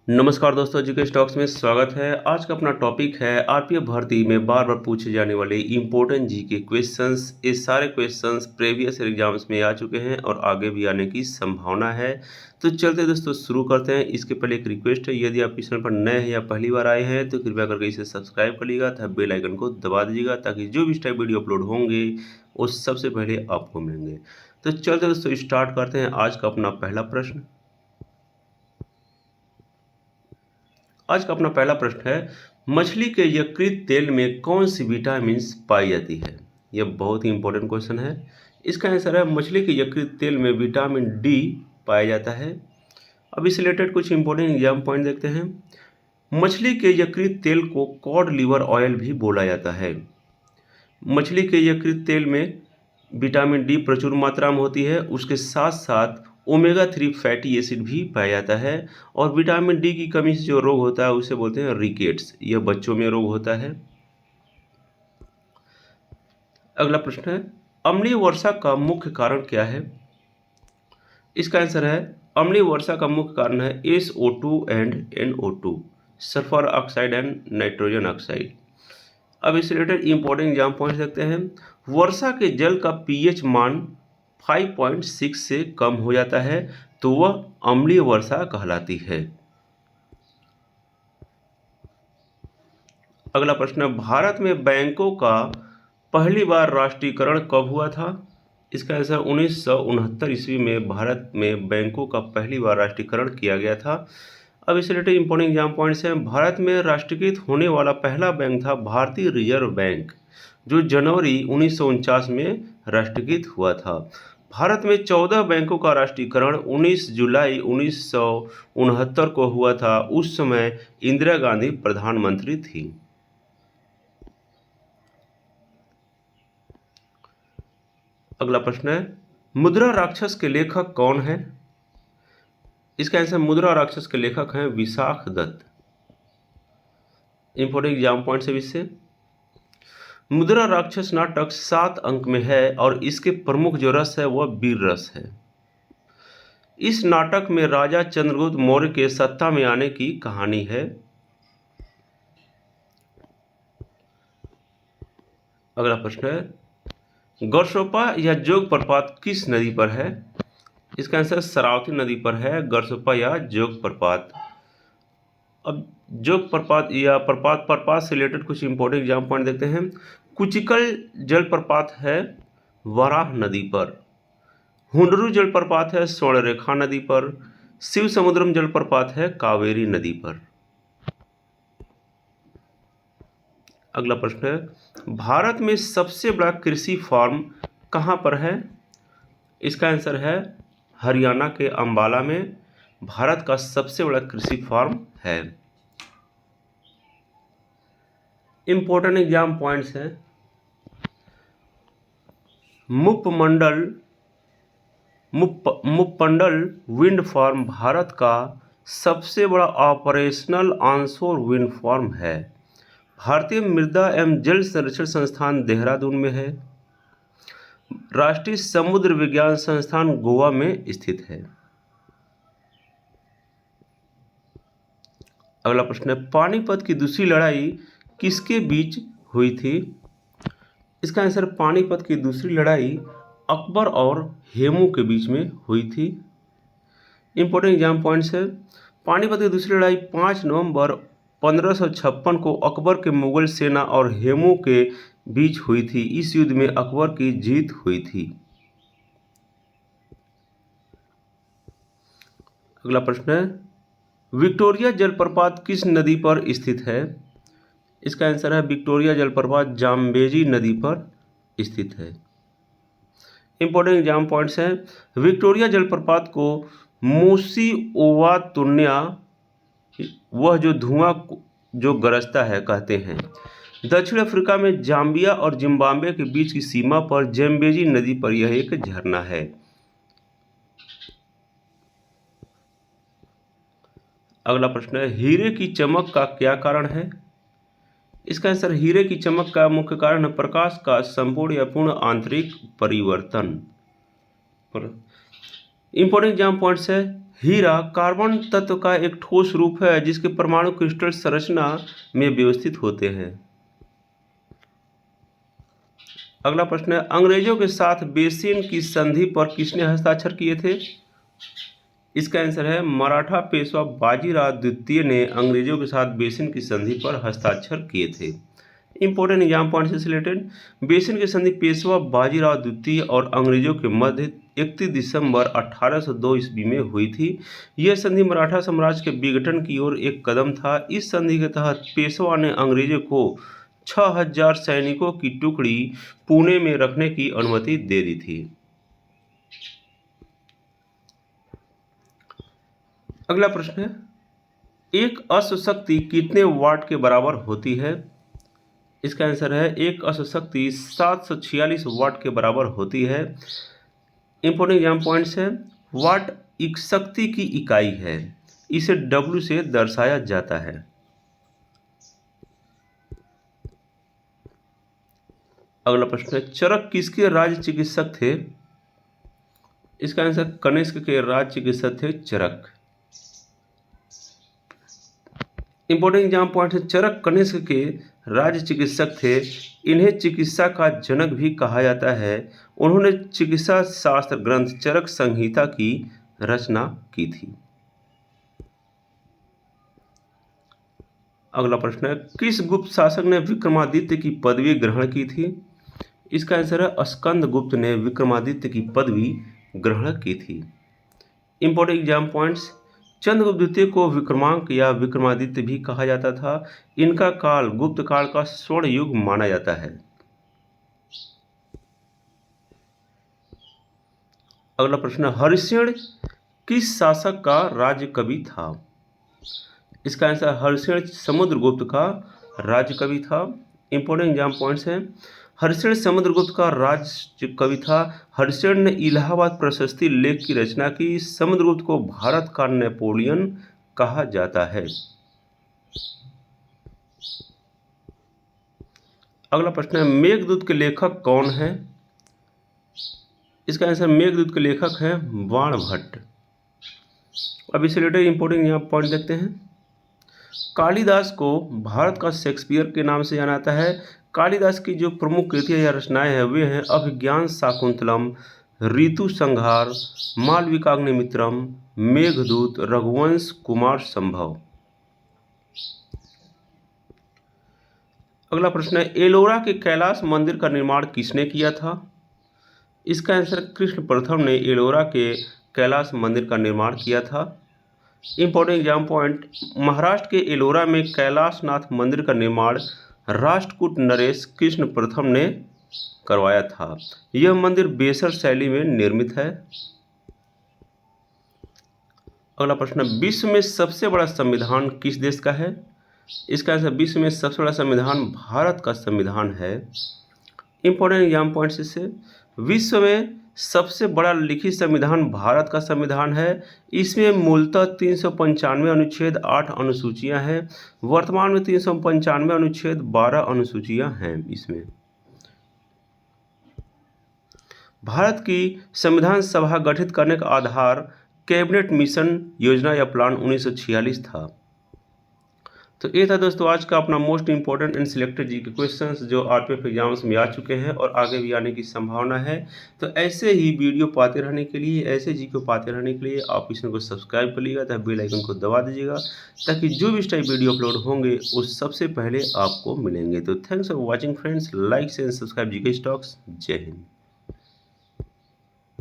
नमस्कार दोस्तों, GK stocks में स्वागत है। आज का अपना टॉपिक है आरपीएफ भर्ती में बार बार पूछे जाने वाले इंपॉर्टेंट जीके क्वेश्चंस। ये सारे क्वेश्चंस प्रीवियस एग्जाम्स में आ चुके हैं और आगे भी आने की संभावना है। तो चलते दोस्तों शुरू करते हैं। इसके पहले एक रिक्वेस्ट है, यदि आप इस चैनल पर नए हैं या पहली बार आए हैं तो कृपया करके इसे सब्सक्राइब कर लीजिएगा तथा बेल आइकन को दबा दीजिएगा ताकि जो भी इस टाइप वीडियो अपलोड होंगे वो सबसे पहले आपको मिलेंगे। तो चलते दोस्तों स्टार्ट करते हैं आज का अपना पहला प्रश्न। आज का अपना पहला प्रश्न है, मछली के यकृत तेल में कौन सी विटामिन पाई जाती है। यह बहुत ही इंपॉर्टेंट क्वेश्चन है। इसका आंसर है मछली के यकृत तेल में विटामिन डी पाया जाता है। अब इस रिलेटेड कुछ इंपॉर्टेंट एग्जाम पॉइंट देखते हैं। मछली के यकृत तेल को कॉड लिवर ऑयल भी बोला जाता है। मछली के यकृत तेल में विटामिन डी प्रचुर मात्रा में होती है, उसके साथ साथ ओमेगा 3 फैटी एसिड भी पाया जाता है। और विटामिन डी की कमी से जो रोग होता है उसे बोलते हैं रिकेट्स। यह बच्चों में रोग होता है। अगला प्रश्न है, अम्लीय वर्षा का मुख्य कारण क्या है। इसका आंसर है अम्लीय वर्षा का मुख्य कारण है SO2 and NO2, sulphur oxide and nitrogen oxide. अब इस रिलेटेड इंपॉर्टेंट एग्जाम पॉइंट देखते हैं। वर्षा के जल का पीएच मान 5.6 से कम हो जाता है तो वह अम्लीय वर्षा कहलाती है। अगला प्रश्न है, भारत में बैंकों का पहली बार राष्ट्रीयकरण कब हुआ था। इसका आंसर 1969 ईस्वी में भारत में बैंकों का पहली बार राष्ट्रीयकरण किया गया था। अब इस रिलेटेड इंपॉर्टेंट एग्जाम पॉइंट्स हैं। भारत में राष्ट्रीयकृत होने वाला पहला बैंक था भारतीय रिजर्व बैंक, जो जनवरी 1949 में राष्ट्रीयकृत हुआ था। भारत में 14 बैंकों का राष्ट्रीयकरण 19 जुलाई 1969 को हुआ था। उस समय इंदिरा गांधी प्रधानमंत्री थी। अगला प्रश्न है, मुद्रा राक्षस के लेखक कौन है। इसका आंसर मुद्रा राक्षस के लेखक हैं Vishakh Datta. Important exam point है इससे। मुद्रा राक्षस नाटक 7 अंक में है और इसके प्रमुख जो रस है वह वीर रस है। इस नाटक में राजा चंद्रगुप्त मौर्य के सत्ता में आने की कहानी है। अगला प्रश्न है, गरसोपा या जोग प्रपात किस नदी पर है। इसका आंसर शरावती नदी पर है, गरसोपा या जोग प्रपात। अब जोग प्रपात या प्रपात से रिलेटेड कुछ इंपॉर्टेंट एग्जाम पॉइंट देखते हैं। कुचिकल जलप्रपात है वराह नदी पर। हुंडरू जलप्रपात है स्वर्णरेखा नदी पर। शिव समुद्रम जलप्रपात है कावेरी नदी पर। अगला प्रश्न है, भारत में सबसे बड़ा कृषि फार्म कहाँ पर है। इसका आंसर है हरियाणा के अंबाला में भारत का सबसे बड़ा कृषि फार्म है। इंपॉर्टेंट एग्जाम पॉइंट्स हैं। मुप्पंडल विंड फार्म भारत का सबसे बड़ा ऑपरेशनल ऑनशोर विंड फार्म है। भारतीय मृदा एवं जल संरक्षण संस्थान देहरादून में है। राष्ट्रीय समुद्र विज्ञान संस्थान गोवा में स्थित है। अगला प्रश्न है, पानीपत की दूसरी लड़ाई किसके बीच हुई थी। इसका आंसर पानीपत की दूसरी लड़ाई अकबर और हेमू के बीच में हुई थी। इंपॉर्टेंट एग्जाम पॉइंट्स है। पानीपत की दूसरी लड़ाई 5 नवंबर 1556 को अकबर के मुगल सेना और हेमू के बीच हुई थी। इस युद्ध में अकबर की जीत हुई थी। अगला प्रश्न है, विक्टोरिया जलप्रपात किस नदी पर स्थित है। इसका आंसर है विक्टोरिया जलप्रपात जाम्बेजी नदी पर स्थित है। इंपॉर्टेंट एग्जाम पॉइंट्स हैं। विक्टोरिया जलप्रपात को मूसी ओवा तुन्या, वह जो धुआं जो गरजता है कहते हैं। दक्षिण अफ्रीका में जाम्बिया और जिम्बाब्वे के बीच की सीमा पर जैम्बेजी नदी पर यह एक झरना है। अगला प्रश्न है, हीरे की चमक का क्या कारण है। इसका आंसर हीरे की चमक का मुख्य कारण है प्रकाश का संपूर्ण या पूर्ण आंतरिक परिवर्तन। इंपॉर्टेंट एग्जाम पॉइंट्स है। हीरा कार्बन तत्व का एक ठोस रूप है जिसके परमाणु क्रिस्टल संरचना में व्यवस्थित होते हैं। अगला प्रश्न है, अंग्रेजों के साथ बेसिन की संधि पर किसने हस्ताक्षर किए थे? इसका आंसर है मराठा पेशवा बाजीराव द्वितीय ने अंग्रेजों के साथ बेसिन की संधि पर हस्ताक्षर किए थे। इंपॉर्टेंट एग्जाम पॉइंट से रिलेटेड, बेसिन की संधि पेशवा बाजीराव द्वितीय और अंग्रेजों के मध्य 31 दिसंबर 1802 ईस्वी में हुई थी। यह संधि मराठा साम्राज्य के विघटन की ओर एक कदम था। इस संधि के तहत पेशवा ने अंग्रेजों को 6000 सैनिकों की टुकड़ी पुणे में रखने की अनुमति दे दी थी। अगला प्रश्न है, एक अश्व शक्ति कितने वाट के बराबर होती है? इसका आंसर है एक अश्व शक्ति 746 वाट के बराबर होती है। इंपॉर्टेंट एग्जाम पॉइंट्स है, वाट एक शक्ति की इकाई है, इसे W से दर्शाया जाता है। अगला प्रश्न है, चरक किसके राज्य चिकित्सक थे? इसका आंसर कनिष्क के राज्य चिकित्सक थे चरक। इंपॉर्टेंट एग्जाम पॉइंट है, चरक कनिष्क के राज्य चिकित्सक थे। इन्हें चिकित्सा का जनक भी कहा जाता है। उन्होंने चिकित्सा शास्त्र ग्रंथ चरक संहिता की रचना की थी। अगला प्रश्न है, किस गुप्त शासक ने विक्रमादित्य की पदवी ग्रहण की थी? इसका आंसर है स्कंदगुप्त ने विक्रमादित्य की पदवी ग्रहण की थी। इंपॉर्टेंट एग्जाम पॉइंट्स, चंद्रगुप्त द्वितीय को विक्रमांक या विक्रमादित्य भी कहा जाता था। इनका काल गुप्त काल का स्वर्ण युग माना जाता है। अगला प्रश्न, हरिशेन किस शासक का राज्य कवि था? इसका आंसर हरिशेन समुद्रगुप्त का राज्य कवि था। इंपॉर्टेंट एग्जाम पॉइंट्स हैं, हरिशेन समुद्रगुप्त का राज्य कवि था। हरिशेन ने इलाहाबाद प्रशस्ति लेख की रचना की। समुद्रगुप्त को भारत का नेपोलियन कहा जाता है। अगला प्रश्न है, मेघदूत के लेखक कौन है? इसका आंसर मेघदूत के लेखक हैं बाणभट्ट। अब इससे रिलेटेड इंपॉर्टेंट यहाँ पॉइंट देखते हैं। कालिदास को भारत का शेक्सपियर के नाम से जाना जाता है। कालिदास की जो प्रमुख कृतियाँ या रचनाएं हैं वे हैं अभिज्ञान शाकुंतलम, ऋतु संहार, मालविकाग्निमित्रम, मेघदूत, रघुवंश, कुमार संभव। अगला प्रश्न है, एलोरा के कैलाश मंदिर का निर्माण किसने किया था? इसका आंसर कृष्ण प्रथम ने एलोरा के कैलाश मंदिर का निर्माण किया था। इंपॉर्टेंट एग्जाम पॉइंट, महाराष्ट्र के एलोरा में कैलाशनाथ मंदिर का निर्माण राष्ट्रकूट नरेश कृष्ण प्रथम ने करवाया था। यह मंदिर बेसर शैली में निर्मित है। अगला प्रश्न, विश्व में सबसे बड़ा संविधान किस देश का है? इसका आंसर विश्व में सबसे बड़ा संविधान भारत का संविधान है। इंपॉर्टेंट एग्जाम पॉइंट्स इससे, विश्व में सबसे बड़ा लिखित संविधान भारत का संविधान है। इसमें मूलतः 395 अनुच्छेद 8 अनुसूचियां हैं। वर्तमान में 395 अनुच्छेद 12 अनुसूचियां हैं। इसमें भारत की संविधान सभा गठित करने का आधार कैबिनेट मिशन योजना या प्लान 1946 था। तो ये था दोस्तों आज का अपना मोस्ट इंपॉर्टेंट एंड सिलेक्टेड जी के क्वेश्चंस जो आरपीएफ एग्जाम्स में आ चुके हैं और आगे भी आने की संभावना है। तो ऐसे ही वीडियो पाते रहने के लिए, ऐसे जी को पाते रहने के लिए आप इस चैनल को सब्सक्राइब कर लीजिएगा तथा बेल आइकन को दबा दीजिएगा ताकि जो भी इस टाइप वीडियो अपलोड होंगे उस सबसे पहले आपको मिलेंगे। तो thanks for watching friends, like and subscribe G K stocks. जय हिंद।